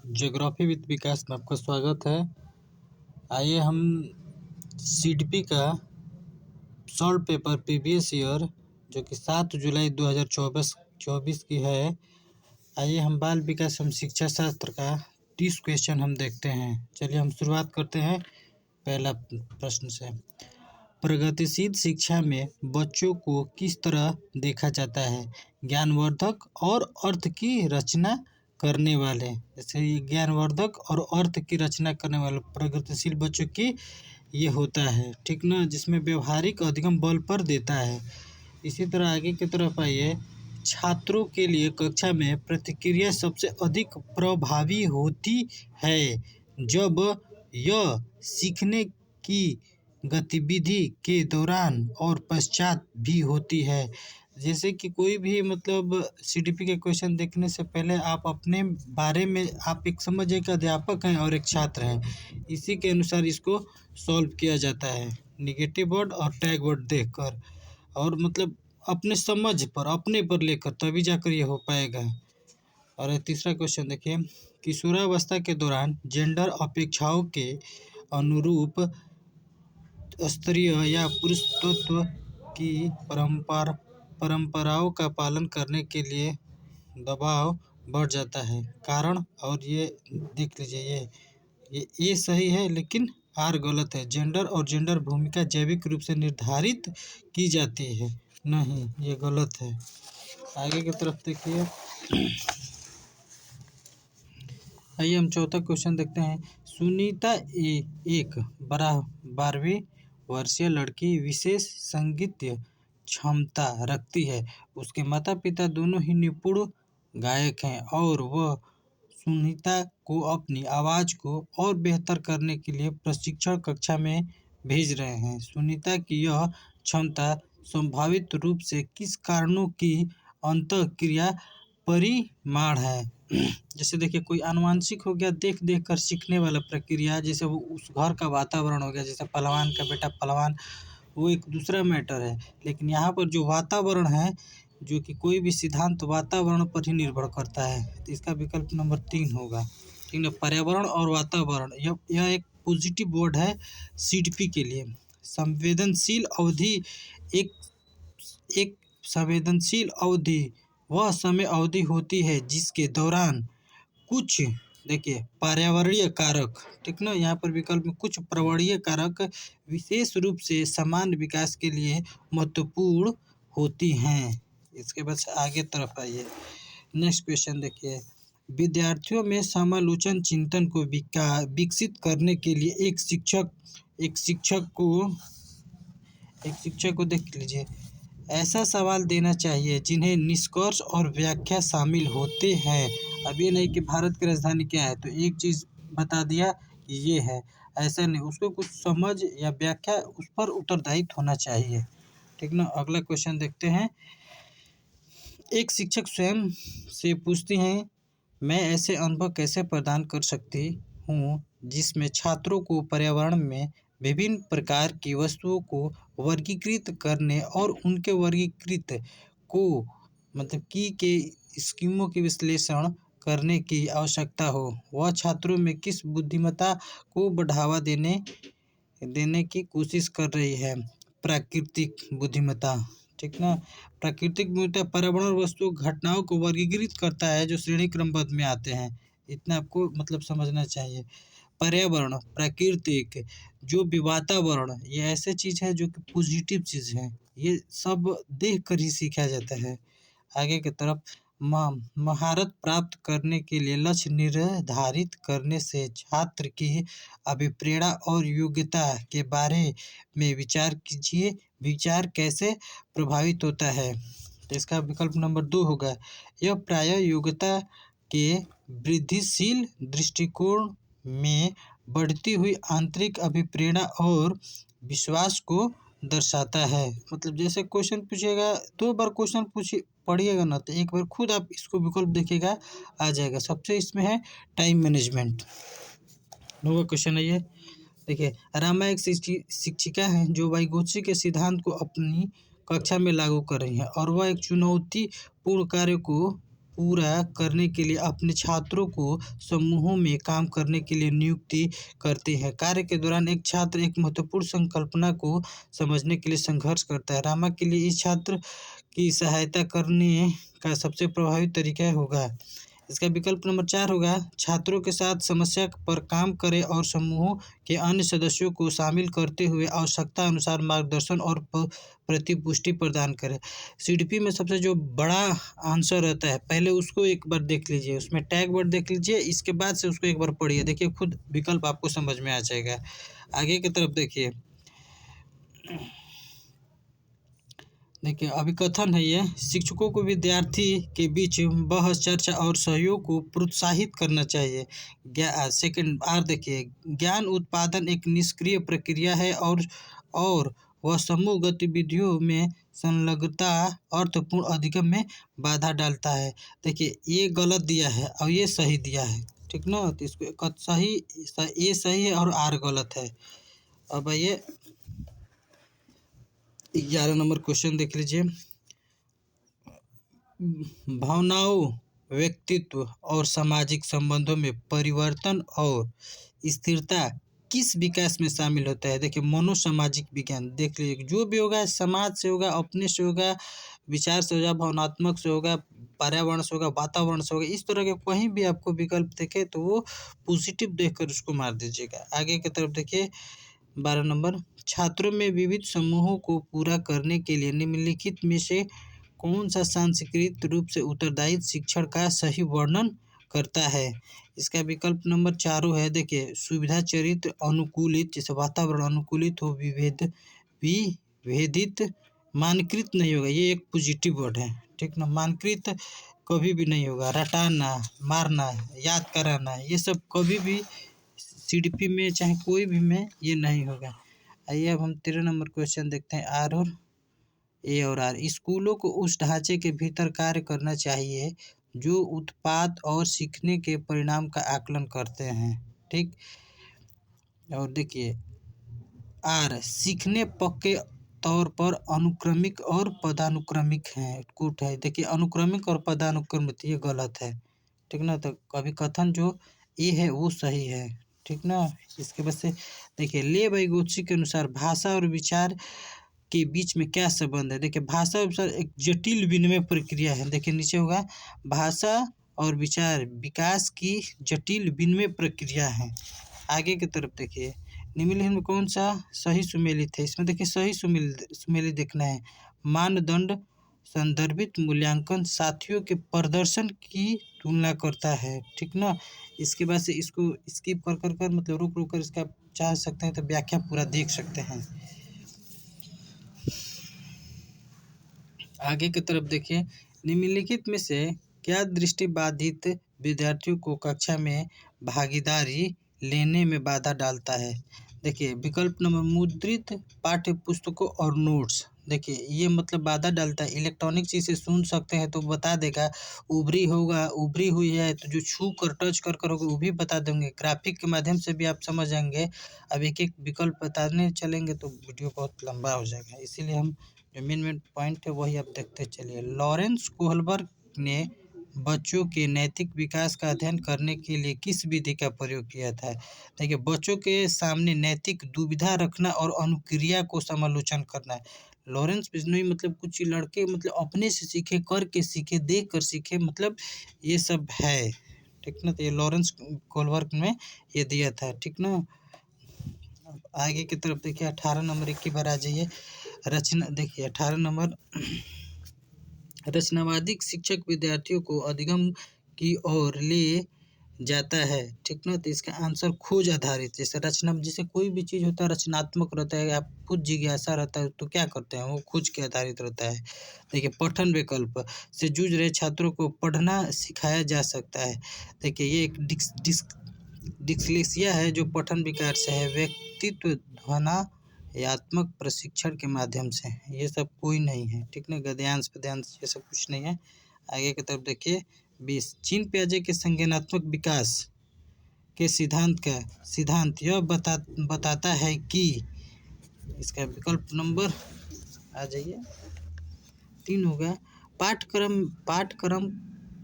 Geography with विकास में आपका स्वागत है। आइए हम सीडीपी का सॉल्व पेपर प्रीवियस ईयर जो कि 7 जुलाई 2024 की है। आइए हम बाल विकास एवं शिक्षा शास्त्र का 30 क्वेश्चन हम देखते हैं। चलिए हम शुरुआत करते हैं पहला प्रश्न से। प्रगतिशील शिक्षा में बच्चों को किस तरह देखा जाता है? ज्ञानवर्धक और अर्थ की रचना करने वाले। जैसे ये ज्ञानवर्धक और अर्थ की रचना करने वाले प्रगतिशील बच्चों की ये होता है, ठीक ना, जिसमें व्यवहारिक अधिगम बल पर देता है। इसी तरह आगे की तरफ आइए। छात्रों के लिए कक्षा में प्रतिक्रिया सबसे अधिक प्रभावी होती है जब यह सीखने की गतिविधि के दौरान और पश्चात भी होती है। जैसे कि कोई भी मतलब सीडीपी के क्वेश्चन देखने से पहले आप अपने बारे में आप एक समझ एक अध्यापक हैं और एक छात्र हैं, इसी के अनुसार इसको सॉल्व किया जाता है निगेटिव वर्ड और टैग वर्ड देखकर, और मतलब अपने समझ पर अपने पर लेकर, तभी जाकर ये हो पाएगा। और तीसरा क्वेश्चन देखिए। किशोरावस्था के दौरान जेंडर अपेक्षाओं के अनुरूप स्त्रीय या पुरुषत्व की परंपराओं का पालन करने के लिए दबाव बढ़ जाता है। कारण, और ये देख लीजिए, ये सही है लेकिन आर गलत है। जेंडर और जेंडर भूमिका जैविक रूप से निर्धारित की जाती है, नहीं, ये गलत है। आगे की तरफ देखिए। आइए हम चौथा क्वेश्चन देखते हैं। सुनीता एक 12वीं वर्षीय लड़की विशेष संगीत क्षमता रखती है। उसके माता पिता दोनों ही निपुण गायक हैं और वह सुनीता को अपनी आवाज़ को और बेहतर करने के लिए प्रशिक्षण कक्षा में भेज रहे हैं। सुनीता की यह क्षमता संभावित रूप से किस कारणों की अंतःक्रिया परिमाण है? जैसे देखिए, कोई आनुवांशिक हो गया, देख देख कर सीखने वाला प्रक्रिया, जैसे वो उस घर का वातावरण हो गया, जैसे पहलवान का बेटा पहलवान, वो एक दूसरा मैटर है। लेकिन यहाँ पर जो वातावरण है, जो कि कोई भी सिद्धांत वातावरण पर ही निर्भर करता है, तो इसका विकल्प नंबर 3 होगा, ठीक है। पर्यावरण और वातावरण, यह एक पॉजिटिव वर्ड है सीडीपी के लिए। संवेदनशील अवधि एक संवेदनशील अवधि वह समय अवधि होती है जिसके दौरान कुछ, देखिए, पर्यावरणीय कारक, ठीक ना, यहाँ पर विकल्प में कुछ पर्यावरणीय कारक विशेष रूप से समान विकास के लिए महत्वपूर्ण होती हैं। इसके बाद आगे तरफ आइए। नेक्स्ट क्वेश्चन देखिए। विद्यार्थियों में समालोचन चिंतन को विकसित करने के लिए एक शिक्षक को देख लीजिए, ऐसा सवाल देना चाहिए जिन्हें निष्कर्ष और व्याख्या शामिल होते हैं। अब ये नहीं कि भारत की राजधानी क्या है, तो एक चीज़ बता दिया कि ये है, ऐसा नहीं, उसको कुछ समझ या व्याख्या उस पर उत्तरदायित्व होना चाहिए, ठीक ना। अगला क्वेश्चन देखते हैं। एक शिक्षक स्वयं से पूछती हैं, मैं ऐसे अनुभव कैसे प्रदान कर सकती हूँ जिसमें छात्रों को पर्यावरण में विभिन्न प्रकार की वस्तुओं को वर्गीकृत करने और उनके वर्गीकृत को मतलब के स्कीमों के विश्लेषण करने की आवश्यकता हो। वह छात्रों में किस बुद्धिमत्ता को बढ़ावा देने की कोशिश कर रही है? प्राकृतिक बुद्धिमत्ता, ठीक ना। प्राकृतिक बुद्धिमत्ता पर्यावरण वस्तुओं घटनाओं को वर्गीकृत करता है जो श्रेणी क्रमबद्ध में आते हैं, इतना आपको मतलब समझना चाहिए। पर्यावरण, प्राकृतिक, जो भी वातावरण, ये ऐसे चीज़ है जो कि पॉजिटिव चीज़ है, ये सब देख कर ही सीखा जाता है। आगे की तरफ, महारत प्राप्त करने के लिए लक्ष्य निर्धारित करने से छात्र की अभिप्रेरणा और योग्यता के बारे में विचार कीजिए। विचार कैसे प्रभावित होता है? तो इसका विकल्प नंबर 2 होगा। यह प्रायः योग्यता के वृद्धिशील दृष्टिकोण में बढ़ती हुई आंतरिक अभिप्रेरणा और विश्वास को दर्शाता है। मतलब जैसे क्वेश्चन पूछेगा, 2 बार क्वेश्चन पढ़िएगा ना, तो एक बार खुद आप इसको विकल्प देखिएगा, आ जाएगा। सबसे इसमें है टाइम मैनेजमेंट। नौवां क्वेश्चन है ये, देखिए। रामा एक शिक्षिका हैं जो वाइगोत्स्की के सिद्धांत को अपनी कक्षा में लागू कर रही हैं और वह एक चुनौतीपूर्ण कार्य को पूरा करने के लिए अपने छात्रों को समूहों में काम करने के लिए नियुक्ति करते हैं। कार्य के दौरान एक छात्र एक महत्वपूर्ण संकल्पना को समझने के लिए संघर्ष करता है। रामा के लिए इस छात्र की सहायता करने का सबसे प्रभावी तरीका होगा। इसका विकल्प नंबर 4 होगा, छात्रों के साथ समस्या पर काम करें और समूहों के अन्य सदस्यों को शामिल करते हुए आवश्यकता अनुसार मार्गदर्शन और प्रतिपुष्टि प्रदान करें। सीडीपी में सबसे जो बड़ा आंसर रहता है, पहले उसको एक बार देख लीजिए, उसमें टैग वर्ड देख लीजिए, इसके बाद से उसको एक बार पढ़िए, देखिए खुद विकल्प आपको समझ में आ जाएगा। आगे की तरफ देखिए, अभिकथन है ये, शिक्षकों को विद्यार्थी के बीच बहस चर्चा और सहयोग को प्रोत्साहित करना चाहिए। सेकंड आर देखिए, ज्ञान उत्पादन एक निष्क्रिय प्रक्रिया है और वह समूह गतिविधियों में संलग्नता अर्थपूर्ण अधिगम में बाधा डालता है। देखिए ये गलत दिया है और ये सही दिया है, ठीक ना, तो इसको सही, ये सही है और आर गलत है। अब ये 11 नंबर क्वेश्चन देख लीजिए, भावनाओं, व्यक्तित्व और सामाजिक संबंधों में परिवर्तन और स्थिरता किस विकास में शामिल होता है। देखिए मनोसामाजिक विज्ञान देख लीजिए, जो भी होगा समाज से होगा, अपने से होगा, विचार से होगा, भावनात्मक से होगा, पर्यावरण से होगा, वातावरण से होगा, इस तरह के कहीं भी आपको विकल्प देखे तो वो पॉजिटिव देखकर उसको मार दीजिएगा। आगे की तरफ देखिए 12 नंबर, छात्रों में विविध समूहों को पूरा करने के लिए निम्नलिखित में से कौन सा सांस्कृतिक रूप से उत्तरदायी शिक्षण का सही वर्णन करता है। इसका विकल्प नंबर 4 है, देखिए सुविधा चरित्र अनुकूलित, जैसे वातावरण अनुकूलित हो, विभेदित, मानकृत नहीं होगा, ये एक पॉजिटिव वर्ड है, ठीक ना, मानकृत कभी भी नहीं होगा, रटाना, मारना, याद कराना, ये सब कभी भी सीडीपी में चाहे कोई भी में ये नहीं होगा। आइए अब हम 13 नंबर क्वेश्चन देखते हैं, आर और ए और आर, स्कूलों को उस ढांचे के भीतर कार्य करना चाहिए जो उत्पाद और सीखने के परिणाम का आकलन करते हैं, ठीक। और देखिए आर, सीखने पक्के तौर पर अनुक्रमिक और पदानुक्रमिक हैं, कूट है, देखिए अनुक्रमिक और पदानुक्रमित ये गलत है, ठीक ना, तो कभी कथन जो ये है वो सही है, ठीक ना। इसके बाद से देखिए ले वाइगोत्स्की के अनुसार भाषा और विचार के बीच में क्या संबंध है। देखिए भाषा और विचार एक जटिल विनिमय प्रक्रिया है, देखिए नीचे होगा, भाषा और विचार विकास की जटिल विनिमय प्रक्रिया है। आगे की तरफ देखिए, निम्नलिखित में कौन सा सही सुमेलित है। इसमें देखिए सही सुमेलित देखना है, मानदंड संदर्भित मूल्यांकन साथियों के प्रदर्शन की तुलना करता है, ठीक ना। इसके बाद से इसको स्किप कर मतलब रुक कर इसका चाह सकते हैं तो व्याख्या पूरा देख सकते हैं। आगे की तरफ देखिए, निम्नलिखित में से क्या दृष्टिबाधित विद्यार्थियों को कक्षा में भागीदारी लेने में बाधा डालता है। देखिए विकल्प नंबर मुद्रित पाठ्य पुस्तकों और नोट्स, देखिए ये मतलब बाधा डालता है, इलेक्ट्रॉनिक चीज़ से सुन सकते हैं तो बता देगा, उभरी हुई है तो जो छू कर टच कर होगा वो भी बता देंगे, ग्राफिक के माध्यम से भी आप समझ जाएंगे। अब एक एक विकल्प बताने चलेंगे तो वीडियो बहुत लंबा हो जाएगा, इसीलिए हम जो मेन पॉइंट है वही आप देखते चलिए। लॉरेंस कोहलबर्ग ने बच्चों के नैतिक विकास का अध्ययन करने के लिए किस विधि का प्रयोग किया था। देखिए बच्चों के सामने नैतिक दुविधा रखना और अनुक्रिया को समालोचन करना है। लॉरेंस बिश्नोई मतलब कुछ लड़के मतलब अपने से सीखे, करके सीखे, देख कर सीखे, मतलब ये सब है, ठीक ना। तो ये लॉरेंस कोहलबर्ग में ये दिया था, ठीक ना। आगे की तरफ देखिए 18 नंबर, एक ही बार आ जाइए, रचना देखिए 18 नंबर, रचनावादी शिक्षक विद्यार्थियों को अधिगम की ओर ले जाता है, ठीक ना। तो इसका आंसर खोज आधारित, जैसे रचना, जैसे कोई भी चीज़ होता है रचनात्मक रहता है, आप खुद जिज्ञासा रहता है तो क्या करते हैं वो खोज के आधारित रहता है। देखिए पठन विकल्प से जूझ रहे छात्रों को पढ़ना सिखाया जा सकता है। देखिए ये एक डिस्लेक्सिया है जो पठन विकार से है, व्यक्तित्व ध्वनात्मक प्रशिक्षण के माध्यम से, ये सब कोई नहीं है, ठीक ना, गद्यांश पद्यांश ये सब कुछ नहीं है। आगे की तरफ देखिए 20, जीन पियाजे के संज्ञानात्मक विकास के सिद्धांत यह बताता है कि, इसका विकल्प नंबर आ जाइए 3 होगा, पाठ्यक्रम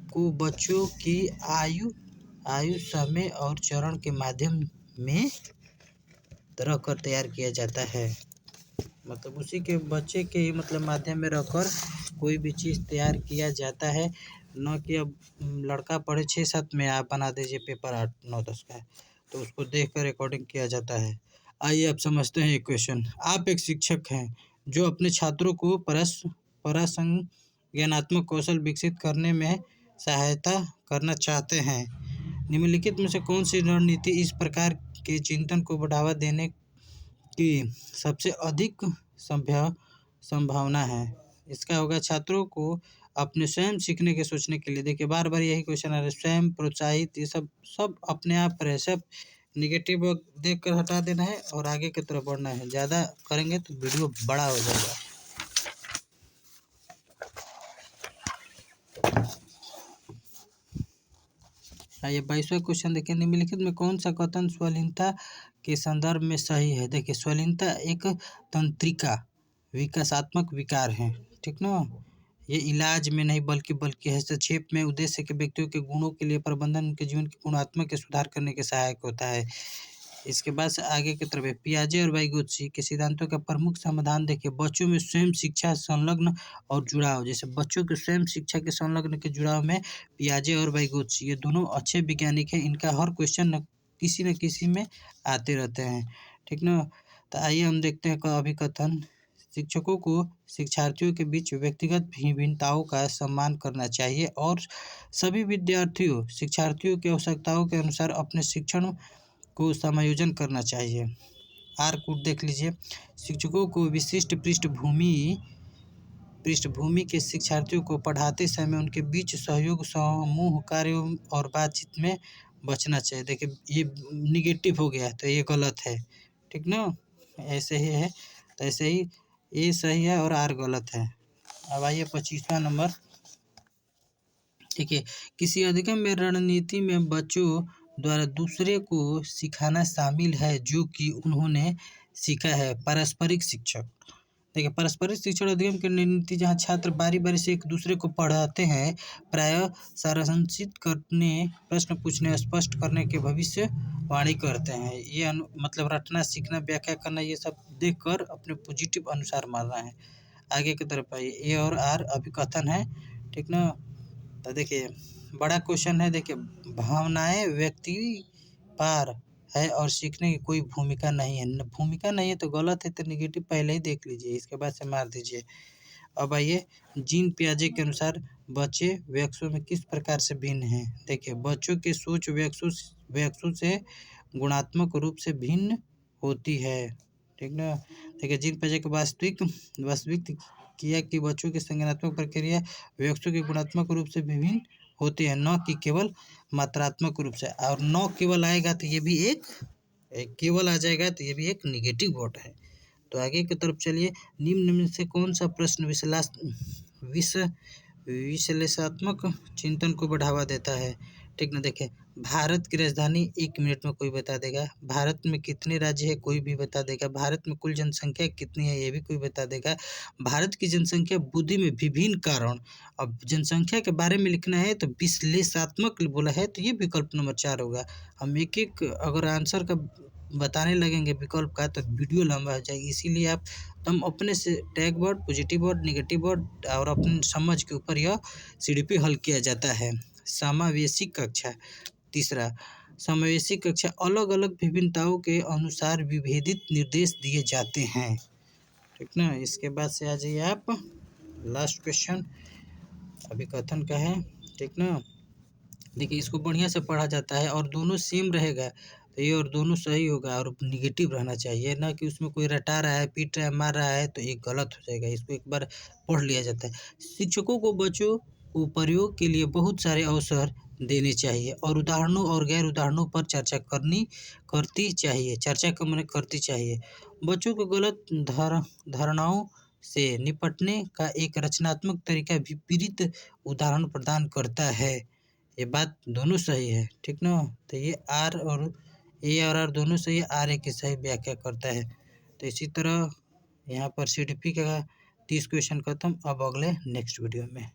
को बच्चों की आयु समय और चरण के माध्यम में रहकर तैयार किया जाता है। मतलब उसी के बच्चे के ही मतलब माध्यम में रहकर कोई भी चीज़ तैयार किया जाता है, न कि अब लड़का पढ़े 6-7 में आप बना दीजिए पेपर 8-9-10 का, तो उसको देख कर रिकॉर्डिंग किया जाता है। आइए अब समझते हैं एक क्वेश्चन। आप एक शिक्षक हैं जो अपने छात्रों को परासंज्ञानात्मक कौशल विकसित करने में सहायता करना चाहते हैं। निम्नलिखित में से कौन सी रणनीति इस प्रकार के चिंतन को बढ़ावा देने की सबसे अधिक संभावना है? इसका होगा छात्रों को अपने स्वयं सीखने के सोचने के लिए। देखिए बार बार यही क्वेश्चन आ रहा है, स्वयं प्रोत्साहित, ये सब अपने आप पर है, सब निगेटिव देख कर हटा देना है और आगे की तरफ बढ़ना है। ज़्यादा करेंगे तो वीडियो बड़ा हो जाएगा। आइए 22वां क्वेश्चन देखिए, निम्नलिखित में कौन सा कथन स्वलीनता के संदर्भ में सही है? देखिए स्वलीनता एक तंत्रिका विकासात्मक विकार है, ठीक ना। ये इलाज में नहीं बल्कि हस्तक्षेप में उद्देश्य के व्यक्तियों के गुणों के लिए प्रबंधन उनके जीवन की गुणात्मक के सुधार करने के सहायक होता है। इसके बाद से आगे की तरफ है, पियाजे और वाइगोत्स्की के सिद्धांतों का प्रमुख समाधान देखिए, बच्चों में स्वयं शिक्षा संलग्न और जुड़ाव। जैसे बच्चों के स्वयं शिक्षा के संलग्न के जुड़ाव में पियाजे और वाइगोत्स्की ये दोनों अच्छे वैज्ञानिक हैं। इनका हर क्वेश्चन न किसी में आते रहते हैं, ठीक ना। तो आइए हम देखते हैं अभिकथन। शिक्षकों को शिक्षार्थियों के बीच व्यक्तिगत भिन्नताओं का सम्मान करना चाहिए और सभी विद्यार्थियों शिक्षार्थियों की आवश्यकताओं के अनुसार अपने शिक्षण को समायोजन करना चाहिए। आर को देख लीजिए, शिक्षकों को विशिष्ट पृष्ठभूमि के शिक्षार्थियों को पढ़ाते समय उनके बीच सहयोग, समूह कार्यों और बातचीत में बचना चाहिए। देखिए ये निगेटिव हो गया तो ये गलत है, ठीक ना। ऐसे ही है, तो ऐसे ही ये सही है और आर गलत है। अब आइए 25वां नंबर, ठीक है, किसी अधिगम रणनीति में बच्चों द्वारा दूसरे को सिखाना शामिल है जो कि उन्होंने सीखा है। पारस्परिक शिक्षक, देखिए पारस्परिक शिक्षण अधिगम की रणनीति जहाँ छात्र बारी बारी से एक दूसरे को पढ़ाते हैं, प्रायः सारांशित करने, प्रश्न पूछने, स्पष्ट करने के भविष्यवाणी करते हैं। ये मतलब रटना, सीखना, व्याख्या करना, ये सब देखकर अपने पॉजिटिव अनुसार मानना है। आगे की तरफ आइए, ए और आर अभिकथन है, ठीक ना। तो देखिए बड़ा क्वेश्चन है, देखिए भावनाएं व्यक्ति पार है और सीखने की कोई भूमिका नहीं है। भूमिका नहीं है तो गलत है, तो निगेटिव पहले ही देख लीजिए, इसके बाद से मार दीजिए। अब आइए, जीन पियाजे के अनुसार बच्चे वयस्कों में किस प्रकार से भिन्न हैं? देखिए बच्चों की सोच वयस्कों से गुणात्मक रूप से भिन्न होती है, ठीक ना। देखिए जीन पियाजे के वास्तविक किया कि बच्चों की संज्ञानात्मक प्रक्रिया वयस्कों के गुणात्मक रूप से विभिन्न होती है, न कि केवल मात्रात्मक रूप से। और न केवल आएगा तो ये भी एक केवल आ जाएगा तो ये भी एक निगेटिव वर्ड है। तो आगे की तरफ चलिए, निम्न में से कौन सा प्रश्न विश्लेषणात्मक चिंतन को बढ़ावा देता है? ठीक ना। देखिए भारत की राजधानी 1 मिनट में कोई बता देगा, भारत में कितने राज्य है कोई भी बता देगा, भारत में कुल जनसंख्या कितनी है ये भी कोई बता देगा, भारत की जनसंख्या वृद्धि में विभिन्न कारण। अब जनसंख्या के बारे में लिखना है तो विश्लेषणात्मक बोला है, तो ये विकल्प नंबर 4 होगा। हम एक अगर आंसर का बताने लगेंगे विकल्प का तो वीडियो लंबा हो जाएगी, इसीलिए आप हम अपने से tag word, positive word, negative word और अपने समझ के ऊपर यह CDP हल किया जाता है। समावेशी कक्षा, तीसरा, समावेशी कक्षा अलग अलग विभिन्नताओं के अनुसार विभेदित निर्देश दिए जाते हैं, ठीक ना। इसके बाद से आ जाइए आप, लास्ट क्वेश्चन अभिकथन का है, ठीक ना। देखिए इसको बढ़िया से पढ़ा जाता है और दोनों सेम रहेगा तो ये और दोनों सही होगा और निगेटिव रहना चाहिए, ना कि उसमें कोई रटा रहा है, पीट रहा है, मार रहा है तो ये गलत हो जाएगा। इसको एक बार पढ़ लिया जाता है। शिक्षकों को बच्चों को प्रयोग के लिए बहुत सारे अवसर देने चाहिए और उदाहरणों और गैर उदाहरणों पर चर्चा करती चाहिए। बच्चों को गलत धारणाओं से निपटने का एक रचनात्मक तरीका विपरीत उदाहरण प्रदान करता है। ये बात दोनों सही है, ठीक ना। तो ये आर और ए और आर दोनों सही है, आर ए की सही व्याख्या करता है। तो इसी तरह यहाँ पर CDP का 30 क्वेश्चन खत्म। अब अगले नेक्स्ट वीडियो में।